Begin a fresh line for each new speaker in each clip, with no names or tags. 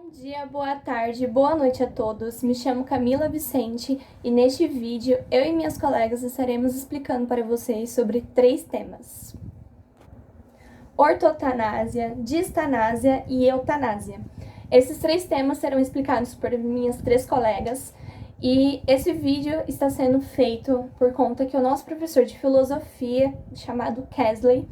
Bom dia, boa tarde, boa noite a todos. Me chamo Camila Vicente e neste vídeo eu e minhas colegas estaremos explicando para vocês sobre 3 temas: ortotanásia, distanásia e eutanásia. Esses 3 temas serão explicados por minhas 3 colegas e esse vídeo está sendo feito por conta que o nosso professor de filosofia, chamado Kesley,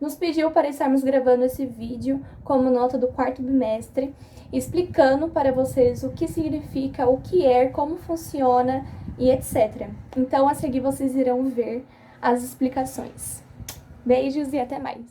nos pediu para estarmos gravando esse vídeo como nota do 4º bimestre, explicando para vocês o que significa, o que é, como funciona e etc. Então, a seguir vocês irão ver as explicações. Beijos e até mais!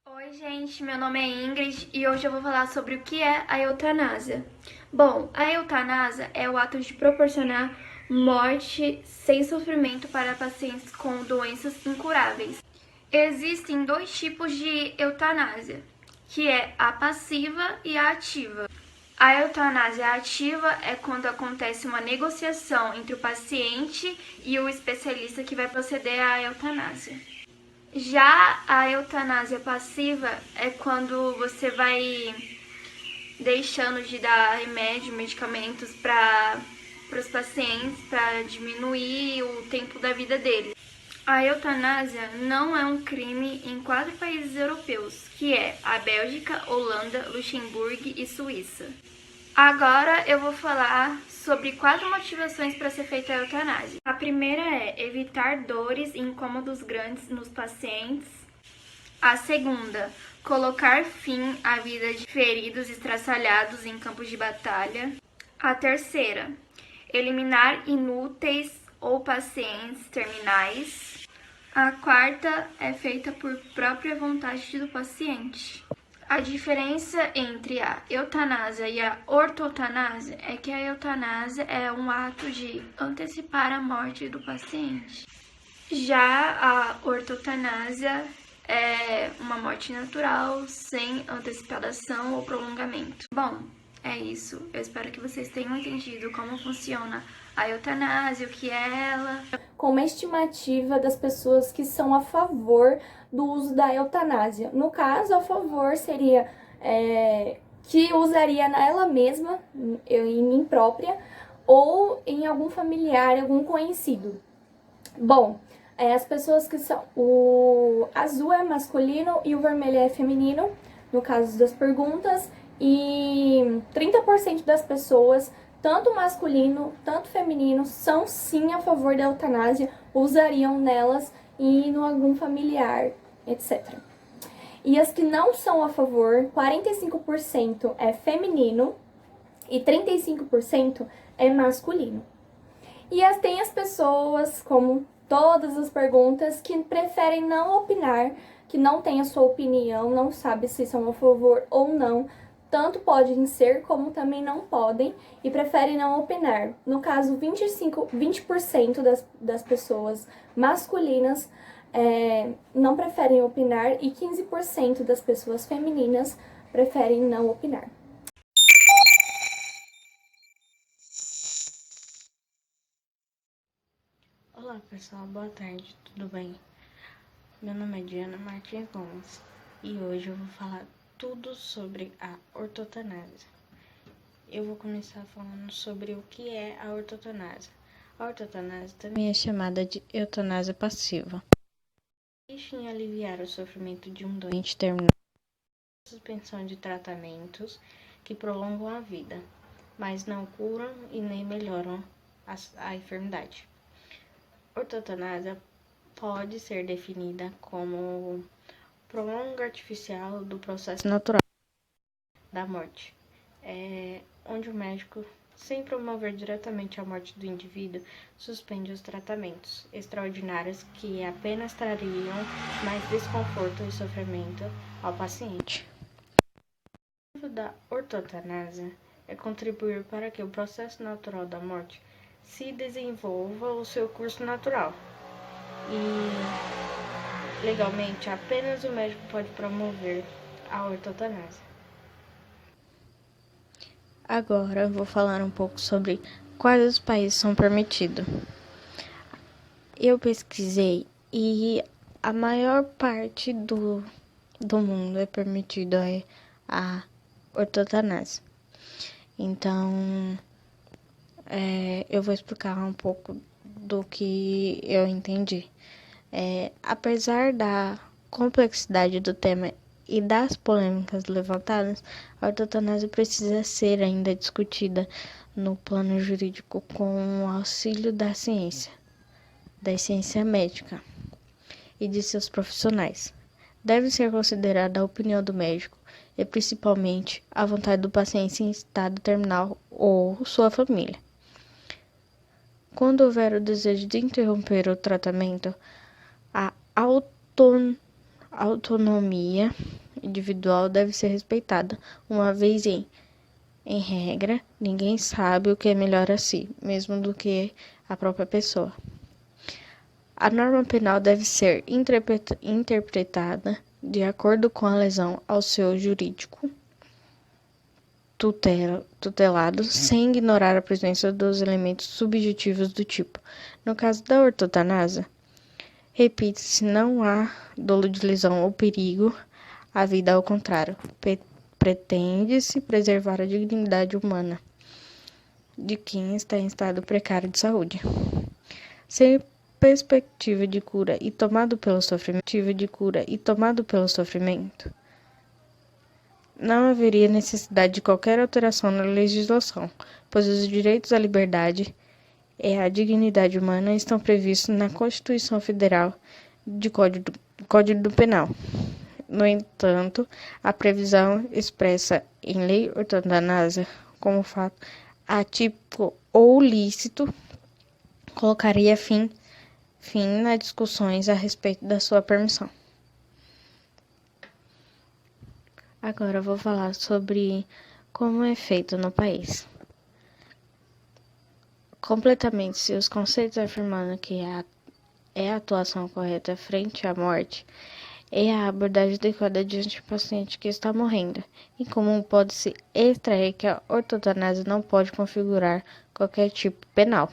Oi, gente, meu nome é Ingrid e hoje eu vou falar sobre o que é a eutanásia. Bom, a eutanásia é o ato de proporcionar morte sem sofrimento para pacientes com doenças incuráveis. Existem 2 tipos de eutanásia, que é a passiva e a ativa. A eutanásia ativa é quando acontece uma negociação entre o paciente e o especialista que vai proceder à eutanásia. Já a eutanásia passiva é quando você vai deixando de dar remédio, medicamentos para os pacientes para diminuir o tempo da vida deles. A eutanásia não é um crime em 4 países europeus, que é a Bélgica, Holanda, Luxemburgo e Suíça. Agora eu vou falar sobre 4 motivações para ser feita a eutanásia. A primeira é evitar dores e incômodos grandes nos pacientes. A segunda, colocar fim à vida de feridos estraçalhados em campos de batalha. A terceira, eliminar inúteis ou pacientes terminais. A quarta é feita por própria vontade do paciente. A diferença entre a eutanásia e a ortotanásia é que a eutanásia é um ato de antecipar a morte do paciente. Já a ortotanásia é uma morte natural, sem antecipação ou prolongamento. Bom, é isso. Eu espero que vocês tenham entendido como funciona a eutanásia, o que é ela.
Com uma estimativa das pessoas que são a favor do uso da eutanásia. No caso, a favor seria que usaria nela mesma, eu em mim própria, ou em algum familiar, algum conhecido. Bom, as pessoas que são... O azul é masculino e o vermelho é feminino, no caso das perguntas, e 30% das pessoas, tanto masculino, tanto feminino, são sim a favor da eutanásia, usariam nelas e em algum familiar, etc. E as que não são a favor, 45% é feminino e 35% é masculino. E tem as pessoas, como todas as perguntas, que preferem não opinar, que não têm a sua opinião, não sabe se são a favor ou não. Tanto podem ser, como também não podem, e preferem não opinar. No caso, 20% das pessoas masculinas não preferem opinar e 15% das pessoas femininas preferem não opinar.
Olá pessoal, boa tarde, tudo bem? Meu nome é Diana Martins Gomes e hoje eu vou falar tudo sobre a ortotanásia. Eu vou começar falando sobre o que é a ortotanásia. A ortotanásia também é chamada de eutanásia passiva. Consiste em aliviar o sofrimento de um doente terminal, suspensão de tratamentos que prolongam a vida, mas não curam e nem melhoram a enfermidade. Ortotanásia pode ser definida como prolongo artificial do processo natural da morte, onde o médico, sem promover diretamente a morte do indivíduo, suspende os tratamentos extraordinários que apenas trariam mais desconforto e sofrimento ao paciente. O objetivo da ortotanásia é contribuir para que o processo natural da morte se desenvolva o seu curso natural. E legalmente, apenas o médico pode promover a ortotanásia. Agora vou falar um pouco sobre quais os países são permitidos. Eu pesquisei e a maior parte do mundo é permitido a ortotanásia. Então, eu vou explicar um pouco do que eu entendi. Apesar da complexidade do tema e das polêmicas levantadas, a ortotanásia precisa ser ainda discutida no plano jurídico com o auxílio da ciência médica e de seus profissionais. Deve ser considerada a opinião do médico e principalmente a vontade do paciente em estado terminal ou sua família. Quando houver o desejo de interromper o tratamento, a autonomia individual deve ser respeitada, uma vez em regra, ninguém sabe o que é melhor a si, mesmo do que a própria pessoa. A norma penal deve ser interpretada de acordo com a lesão ao seu jurídico tutelado, sem ignorar a presença dos elementos subjetivos do tipo. No caso da ortotanásia, repite-se, não há dolo de lesão ou perigo à vida, ao contrário, pretende-se preservar a dignidade humana de quem está em estado precário de saúde. Sem perspectiva de cura e tomado pelo sofrimento, não haveria necessidade de qualquer alteração na legislação, pois os direitos à liberdade e à dignidade humana estão previstos na Constituição Federal de Código Penal. No entanto, a previsão expressa em lei ortotanásia como fato atípico ou lícito colocaria fim nas discussões a respeito da sua permissão. Agora eu vou falar sobre como é feito no país. Completamente, se os conceitos afirmando que é a atuação correta frente à morte, é a abordagem adequada diante do paciente que está morrendo. Em comum, pode-se extrair que a ortotanásia não pode configurar qualquer tipo penal.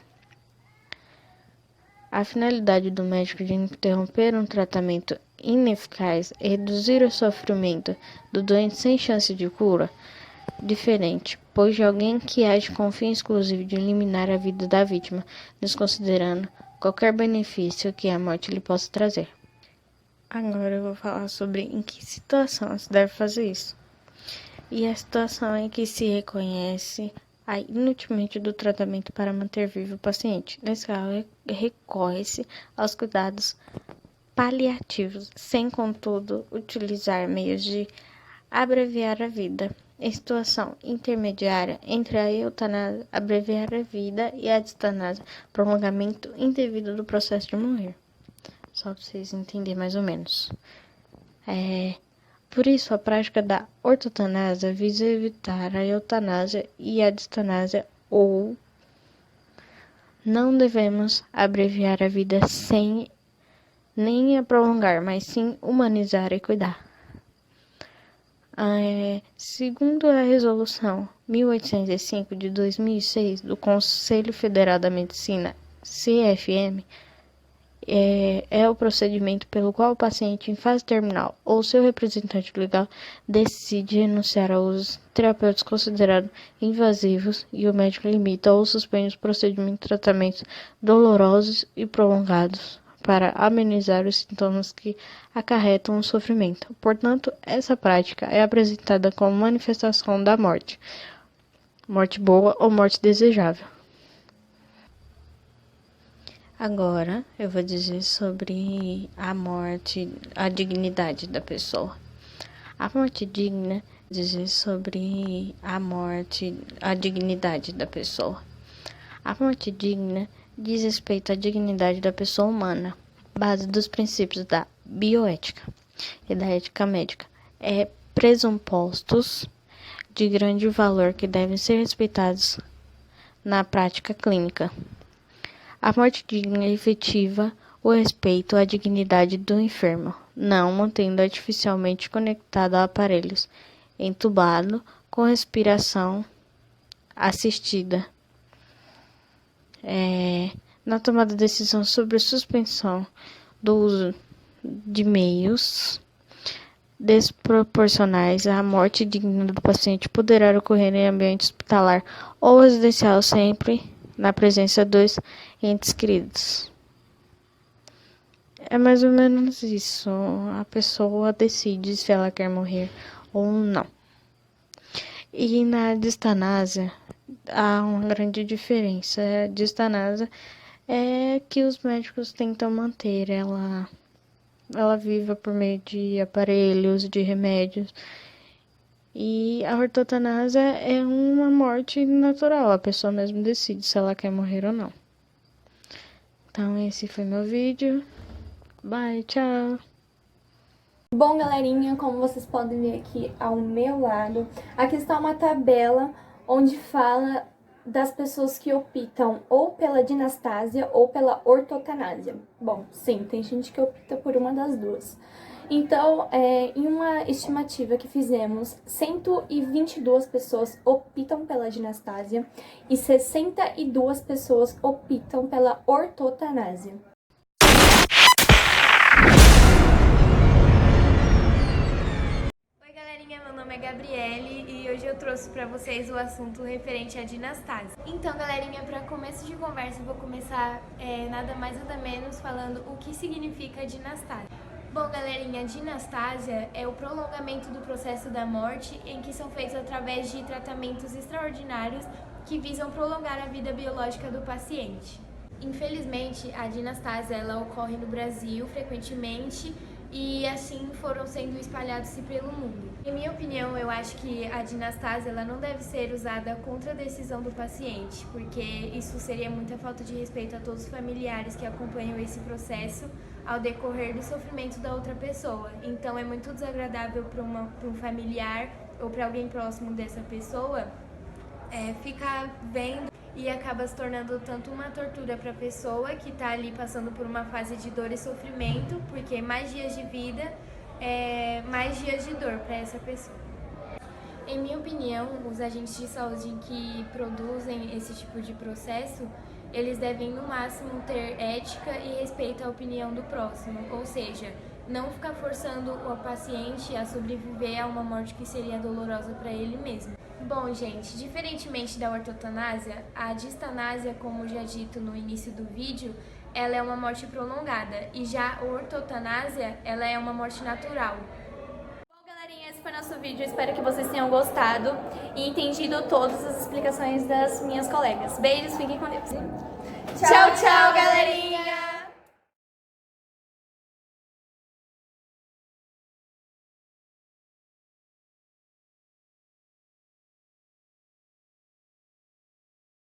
A finalidade do médico de interromper um tratamento ineficaz é reduzir o sofrimento do doente sem chance de cura, diferente, pois de alguém que age com o fim exclusivo de eliminar a vida da vítima, desconsiderando qualquer benefício que a morte lhe possa trazer. Agora eu vou falar sobre em que situação se deve fazer isso. E a situação em que se reconhece a inutilidade do tratamento para manter vivo o paciente. Nesse caso, recorre-se aos cuidados paliativos, sem, contudo, utilizar meios de abreviar a vida. Em situação intermediária entre a eutanásia, abreviar a vida, e a distanásia, prolongamento indevido do processo de morrer. Só para vocês entenderem mais ou menos. Por isso, a prática da ortotanásia visa evitar a eutanásia e a distanásia, ou não devemos abreviar a vida nem a prolongar, mas sim humanizar e cuidar. Segundo a Resolução 1805 de 2006 do Conselho Federal da Medicina, CFM, é o procedimento pelo qual o paciente em fase terminal ou seu representante legal decide renunciar ao uso de terapêuticos considerados invasivos e o médico limita ou suspende os procedimentos de tratamentos dolorosos e prolongados para amenizar os sintomas que acarretam o sofrimento. Portanto, essa prática é apresentada como manifestação da morte boa ou morte desejável. Agora eu vou dizer sobre a morte, a dignidade da pessoa. A morte digna, dizer sobre a morte, a dignidade da pessoa. A morte digna diz respeito à dignidade da pessoa humana, base dos princípios da bioética e da ética médica. Pressupostos de grande valor que devem ser respeitados na prática clínica. A morte digna efetiva o respeito à dignidade do enfermo, não mantendo artificialmente conectado a aparelhos, entubado, com respiração assistida. Na tomada de decisão sobre a suspensão do uso de meios desproporcionais, a morte digna do paciente poderá ocorrer em ambiente hospitalar ou residencial sempre na presença dos entes queridos. É mais ou menos isso. A pessoa decide se ela quer morrer ou não. E na distanásia há uma grande diferença. A distanásia é que os médicos tentam manter ela viva por meio de aparelhos, de remédios. E a ortotanásia é uma morte natural. A pessoa mesmo decide se ela quer morrer ou não. Então esse foi meu vídeo. Bye, tchau!
Bom, galerinha, como vocês podem ver aqui ao meu lado, aqui está uma tabela onde fala das pessoas que optam ou pela dinastásia ou pela ortotanásia. Bom, sim, tem gente que opta por uma das duas. Então, em uma estimativa que fizemos, 122 pessoas optam pela dinastásia e 62 pessoas optam pela ortotanásia.
Meu nome é Gabriele e hoje eu trouxe para vocês o assunto referente à dinastásia. Então, galerinha, para começo de conversa, eu vou começar nada mais nada menos falando o que significa dinastásia. Bom, galerinha, dinastásia é o prolongamento do processo da morte em que são feitos através de tratamentos extraordinários que visam prolongar a vida biológica do paciente. Infelizmente, a dinastásia ela ocorre no Brasil frequentemente e assim foram sendo espalhados pelo mundo. Em minha opinião, eu acho que a dinastásia ela não deve ser usada contra a decisão do paciente, porque isso seria muita falta de respeito a todos os familiares que acompanham esse processo ao decorrer do sofrimento da outra pessoa. Então é muito desagradável para um familiar ou para alguém próximo dessa pessoa ficar vendo e acaba se tornando tanto uma tortura para a pessoa que está ali passando por uma fase de dor e sofrimento, porque mais dias de vida mais dias de dor para essa pessoa. Em minha opinião, os agentes de saúde que produzem esse tipo de processo, eles devem no máximo ter ética e respeito à opinião do próximo, ou seja, não ficar forçando o paciente a sobreviver a uma morte que seria dolorosa para ele mesmo. Bom, gente, diferentemente da ortotanásia, a distanásia, como já dito no início do vídeo, ela é uma morte prolongada, e já a ortotanásia, ela é uma morte natural.
Bom, galerinha, esse foi nosso vídeo. Espero que vocês tenham gostado e entendido todas as explicações das minhas colegas. Beijos, fiquem com Deus. Tchau, tchau, galerinha!